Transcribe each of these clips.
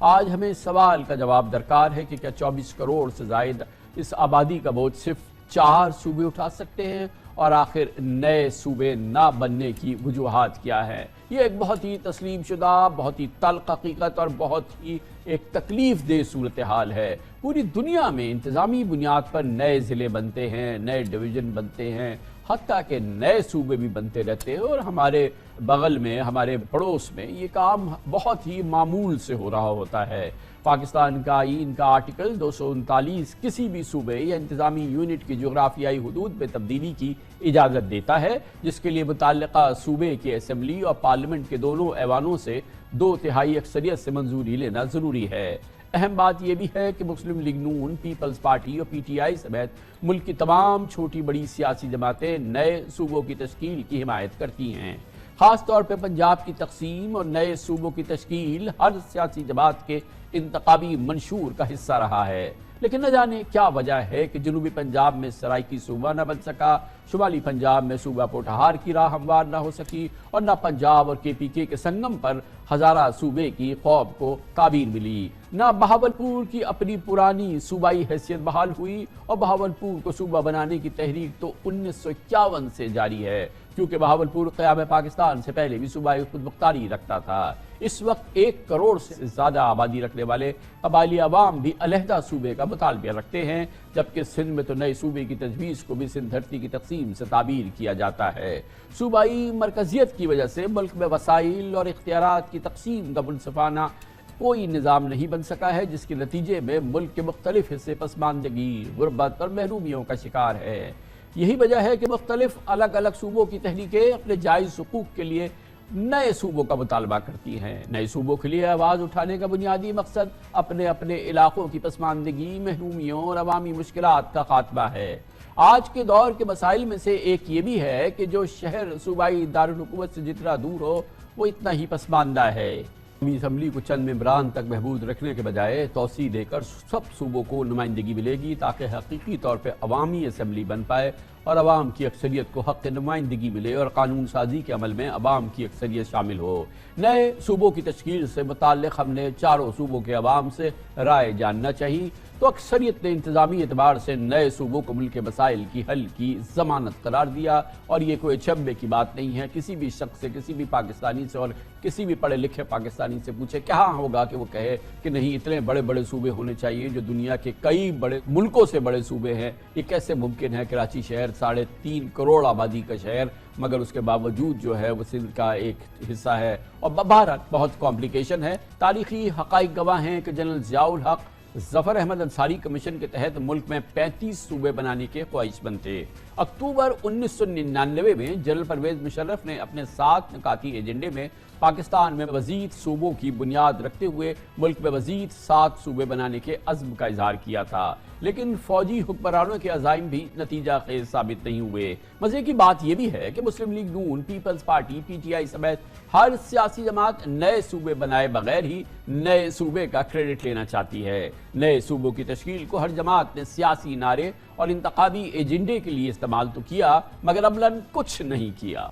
آج ہمیں اس سوال کا جواب درکار ہے کہ کیا 24 کروڑ سے زائد اس آبادی کا بوجھ صرف 4 صوبے اٹھا سکتے ہیں، اور آخر نئے صوبے نہ بننے کی وجوہات کیا ہیں؟ یہ ایک بہت ہی تسلیم شدہ، بہت ہی تلخ حقیقت اور بہت ہی ایک تکلیف دہ صورتحال ہے۔ پوری دنیا میں انتظامی بنیاد پر نئے ضلع بنتے ہیں، نئے ڈویژن بنتے ہیں، حتیٰ کہ نئے صوبے بھی بنتے رہتے ہیں، اور ہمارے بغل میں، ہمارے پڑوس میں یہ کام بہت ہی معمول سے ہو رہا ہوتا ہے۔ پاکستان کا آئین کا آرٹیکل 239 کسی بھی صوبے یا انتظامی یونٹ کی جغرافیائی حدود میں تبدیلی کی اجازت دیتا ہے، جس کے لیے متعلقہ صوبے کی اسمبلی اور پارلیمنٹ کے دونوں ایوانوں سے 2/3 اکثریت سے منظوری لینا ضروری ہے۔ اہم بات یہ بھی ہے کہ مسلم لیگ نون، پیپلز پارٹی اور پی ٹی آئی سمیت ملک کی تمام چھوٹی بڑی سیاسی جماعتیں نئے صوبوں کی تشکیل کی حمایت کرتی ہیں۔ خاص طور پہ پنجاب کی تقسیم اور نئے صوبوں کی تشکیل ہر سیاسی جماعت کے انتخابی منشور کا حصہ رہا ہے، لیکن نہ جانے کیا وجہ ہے کہ جنوبی پنجاب میں سرائکی صوبہ نہ بن سکا، شمالی پنجاب میں صوبہ پوٹھہار کی راہ ہموار نہ ہو سکی، اور نہ پنجاب اور کے پی کے سنگم پر ہزارہ صوبے کی خواب کو تعبیر ملی۔ نہ بہاولپور کی اپنی پرانی صوبائی حیثیت بحال ہوئی، اور بہاولپور کو صوبہ بنانے کی تحریک تو 1951 سے جاری ہے، کیونکہ بہاولپور قیام پاکستان سے پہلے بھی صوبائی خود مختاری رکھتا تھا۔ اس وقت 1 کروڑ سے زیادہ آبادی رکھنے والے قبائلی عوام بھی علیحدہ صوبے کا مطالبہ رکھتے ہیں، جبکہ سندھ میں تو نئے صوبے کی تجویز کو بھی سندھ دھرتی کی تقسیم سے تعبیر کیا جاتا ہے۔ صوبائی مرکزیت کی وجہ سے ملک میں وسائل اور اختیارات کی تقسیم کا منصفانہ کوئی نظام نہیں بن سکا ہے، جس کے نتیجے میں ملک کے مختلف حصے پسماندگی، غربت اور محرومیوں کا شکار ہے۔ یہی وجہ ہے کہ مختلف الگ الگ صوبوں کی تحریکیں اپنے جائز حقوق کے لیے نئے صوبوں کا مطالبہ کرتی ہیں۔ نئے صوبوں کے لیے آواز اٹھانے کا بنیادی مقصد اپنے اپنے علاقوں کی پسماندگی، محرومیوں اور عوامی مشکلات کا خاتمہ ہے۔ آج کے دور کے مسائل میں سے ایک یہ بھی ہے کہ جو شہر صوبائی دارالحکومت سے جتنا دور ہو وہ اتنا ہی پسماندہ ہے۔ قومی اسمبلی کو چند ممبران تک محدود رکھنے کے بجائے توسیع دے کر سب صوبوں کو نمائندگی ملے گی، تاکہ حقیقی طور پہ عوامی اسمبلی بن پائے اور عوام کی اکثریت کو حق نمائندگی ملے اور قانون سازی کے عمل میں عوام کی اکثریت شامل ہو۔ نئے صوبوں کی تشکیل سے متعلق ہم نے چاروں صوبوں کے عوام سے رائے جاننا چاہیے، تو اکثریت نے انتظامی اعتبار سے نئے صوبوں کو ملک کے مسائل کی حل کی ضمانت قرار دیا، اور یہ کوئی اچنبھے کی بات نہیں ہے۔ کسی بھی شخص سے، کسی بھی پاکستانی سے اور کسی بھی پڑھے لکھے پاکستانی سے پوچھے کہاں ہوگا کہ وہ کہے کہ نہیں اتنے بڑے بڑے صوبے ہونے چاہیے جو دنیا کے کئی بڑے ملکوں سے بڑے صوبے ہیں۔ یہ کیسے ممکن ہے؟ کراچی شہر 3.5 کروڑ آبادی کا شہر، مگر اس کے باوجود جو ہے وہ سندھ کا ایک حصہ ہے، اور بہرحال بہت کمپلیکیشن ہے۔ تاریخی حقائق گواہ ہیں کہ جنرل ضیاء الحق ظفر احمد انصاری کمیشن کے تحت ملک میں 35 صوبے بنانے کے خواہش مند تھے۔ اکتوبر 1999 میں جنرل پرویز مشرف نے اپنے 7 نکاتی ایجنڈے میں پاکستان میں مزید صوبوں کی بنیاد رکھتے ہوئے ملک میں مزید 7 صوبے بنانے کے عزم کا اظہار کیا تھا، لیکن فوجی حکمرانوں کے عزائم بھی نتیجہ خیز ثابت نہیں ہوئے۔ مزے کی بات یہ بھی ہے کہ مسلم لیگ نون، Peoples Party, P T I سمیت ہر سیاسی جماعت نئے صوبے بنائے بغیر ہی نئے صوبے کا کریڈٹ لینا چاہتی ہے۔ نئے صوبوں کی تشکیل کو ہر جماعت نے سیاسی نعرے اور انتخابی ایجنڈے کے لیے استعمال تو کیا، مگر عملاً کچھ نہیں کیا۔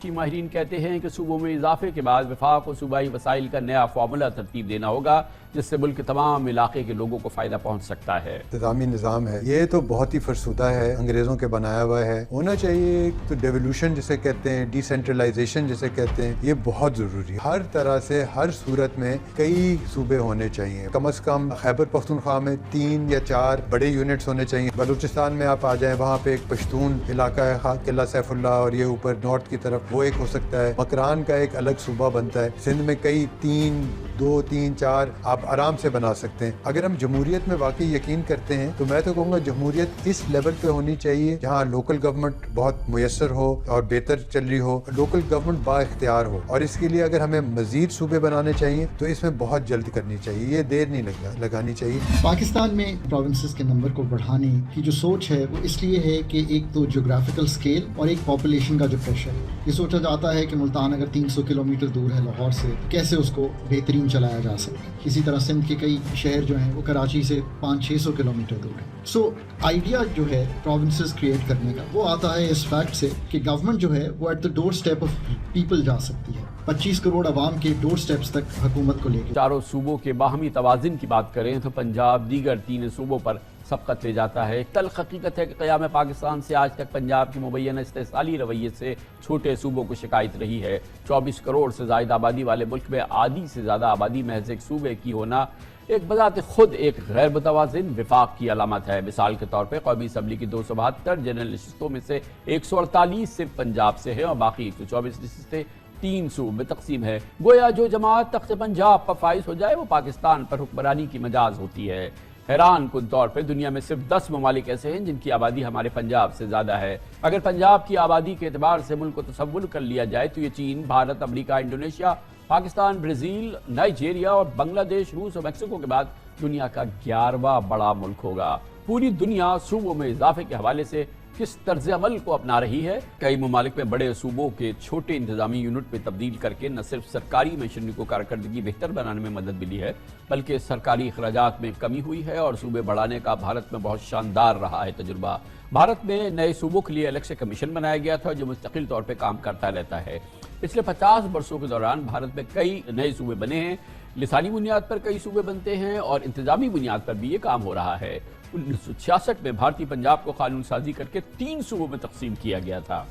ماہرین کہتے ہیں کہ صوبوں میں اضافے کے بعد وفاق و صوبائی وسائل کا نیا فارمولہ ترتیب دینا ہوگا، جس سے ملک کے تمام علاقے کے لوگوں کو فائدہ پہنچ سکتا ہے۔ انتظامی نظام ہے یہ تو بہت ہی فرسودہ ہے، انگریزوں کے بنایا ہوا ہے۔ ہونا چاہیے تو ڈیولوشن جسے کہتے ہیں، ڈی سینٹرلائزیشن جسے کہتے ہیں، یہ بہت ضروری ہے۔ ہر طرح سے ہر صورت میں کئی صوبے ہونے چاہیے، کم از کم خیبر پختونخوا میں 3 یا 4 بڑے یونٹس ہونے چاہیے۔ بلوچستان میں آپ آ جائیں، وہاں پہ ایک پشتون علاقہ ہے، قلعہ سیف اللہ، اور یہ اوپر نارتھ کی طرف وہ ایک ہو سکتا ہے۔ مکران کا ایک الگ صوبہ بنتا ہے۔ سندھ میں کئی 2 3 4 آپ آرام سے بنا سکتے ہیں۔ اگر ہم جمہوریت میں واقعی یقین کرتے ہیں تو میں تو کہوں گا جمہوریت اس لیول پہ ہونی چاہیے جہاں لوکل گورنمنٹ بہت میسر ہو اور بہتر چل رہی ہو، لوکل گورنمنٹ با اختیار ہو، اور اس کے لیے اگر ہمیں مزید صوبے بنانے چاہیے تو اس میں بہت جلد کرنی چاہیے، یہ دیر نہیں لگانی چاہیے۔ پاکستان میں پروونسز کے نمبر کو بڑھانے کی جو سوچ ہے وہ اس لیے ہے کہ ایک تو جغرافیکل سکیل اور ایک پاپولیشن کا جو پریشر ہے۔ یہ سوچا جاتا ہے کہ ملتان اگر 300 کلومیٹر دور ہے لاہور سے، کیسے اس کو بہترین چلایا جا سکتا ہے۔ اسی طرح سندھ کے کئی شہر جو ہیں وہ کراچی سے 500-600 کلومیٹر دور ہیں. سو آئیڈیا جو ہے پروونسز کریٹ کرنے کا وہ آتا ہے اس فیکٹ سے کہ گورنمنٹ جو ہے وہ at the doorstep of people جا سکتی ہے. 25 کروڑ عوام کے ڈور سٹیپس تک حکومت کو لے کے. چاروں صوبوں کے باہمی توازن کی بات کریں تو پنجاب دیگر 3 صوبوں پر سبقت لے جاتا ہے. تلخ حقیقت ہے کہ قیام پاکستان سے آج تک پنجاب کی مبینہ استحصالی رویے سے چھوٹے صوبوں کو شکایت رہی ہے. 24 کروڑ سے زائد آبادی والے ملک میں آدھی سے زیادہ آبادی محض ایک صوبے کی ہونا ایک بذات خود ایک غیر متوازن وفاق کی علامت ہے. مثال کے طور پہ قومی اسمبلی کی 272 جنرل نشستوں میں سے 148 صرف پنجاب سے ہے اور باقی 124 نشستیں 3 صوبوں میں تقسیم ہے. گویا جو جماعت تخت پنجاب پر فائز ہو جائے وہ پاکستان پر حکمرانی کی مجاز ہوتی ہے. حیران کن طور پہ دنیا میں صرف 10 ممالک ایسے ہیں جن کی آبادی ہمارے پنجاب سے زیادہ ہے. اگر پنجاب کی آبادی کے اعتبار سے ملک کو تصور کر لیا جائے تو یہ چین، بھارت، امریکہ، انڈونیشیا، پاکستان، برازیل، نائجیریا اور بنگلہ دیش، روس اور میکسیکو کے بعد دنیا کا 11واں بڑا ملک ہوگا. پوری دنیا صوبوں میں اضافے کے حوالے سے کس طرز عمل کو اپنا رہی ہے؟ کئی ممالک میں بڑے صوبوں کے چھوٹے انتظامی یونٹ میں تبدیل کر کے نہ صرف سرکاری مشینری کو کارکردگی بہتر بنانے میں مدد ملی ہے بلکہ سرکاری اخراجات میں کمی ہوئی ہے اور صوبے بڑھانے کا بھارت میں بہت شاندار رہا ہے تجربہ. بھارت میں نئے صوبوں کے لیے الیکشن کمیشن بنایا گیا تھا جو مستقل طور پہ کام کرتا رہتا ہے. پچھلے 50 برسوں کے دوران بھارت میں کئی نئے صوبے بنے ہیں. لسانی بنیاد پر کئی صوبے بنتے ہیں اور انتظامی بنیاد پر بھی یہ کام ہو رہا ہے. 1966 میں بھارتی پنجاب کو قانون سازی کر کے 3 صوبوں میں تقسیم کیا گیا تھا.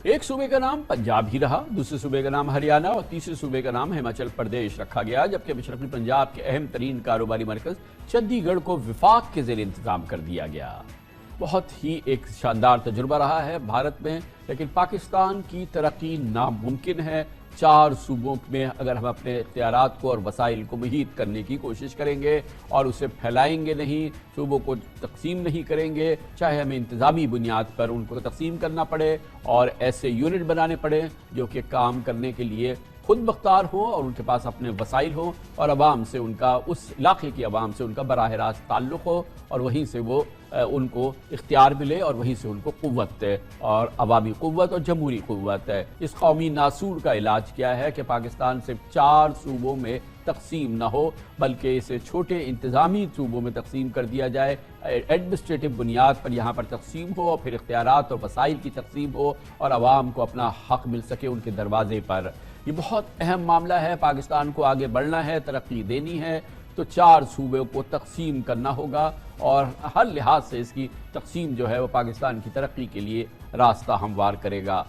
ایک صوبے کا نام پنجاب ہی رہا، دوسرے صوبے کا نام ہریانہ اور تیسرے صوبے کا نام ہماچل پردیش رکھا گیا، جبکہ مشرقی پنجاب کے اہم ترین کاروباری مرکز چندی گڑھ کو وفاق کے زیر انتظام کر دیا گیا. بہت ہی ایک شاندار تجربہ رہا ہے بھارت میں، لیکن پاکستان کی ترقی ناممکن ہے. 4 صوبوں میں اگر ہم اپنے اختیارات کو اور وسائل کو محیط کرنے کی کوشش کریں گے اور اسے پھیلائیں گے نہیں، صوبوں کو تقسیم نہیں کریں گے، چاہے ہمیں انتظامی بنیاد پر ان کو تقسیم کرنا پڑے اور ایسے یونٹ بنانے پڑے جو کہ کام کرنے کے لیے خود مختار ہوں اور ان کے پاس اپنے وسائل ہوں اور عوام سے ان کا، اس علاقے کی عوام سے ان کا براہ راست تعلق ہو اور وہیں سے وہ ان کو اختیار ملے اور وہیں سے ان کو قوت ہے اور عوامی قوت اور جمہوری قوت ہے. اس قومی ناسور کا علاج کیا ہے کہ پاکستان صرف 4 صوبوں میں تقسیم نہ ہو بلکہ اسے چھوٹے انتظامی صوبوں میں تقسیم کر دیا جائے. ایڈمنسٹریٹو بنیاد پر یہاں پر تقسیم ہو، پھر اختیارات اور وسائل کی تقسیم ہو اور عوام کو اپنا حق مل سکے ان کے دروازے پر. یہ بہت اہم معاملہ ہے. پاکستان کو آگے بڑھنا ہے، ترقی دینی ہے تو 4 صوبوں کو تقسیم کرنا ہوگا اور ہر لحاظ سے اس کی تقسیم جو ہے وہ پاکستان کی ترقی کے لیے راستہ ہموار کرے گا.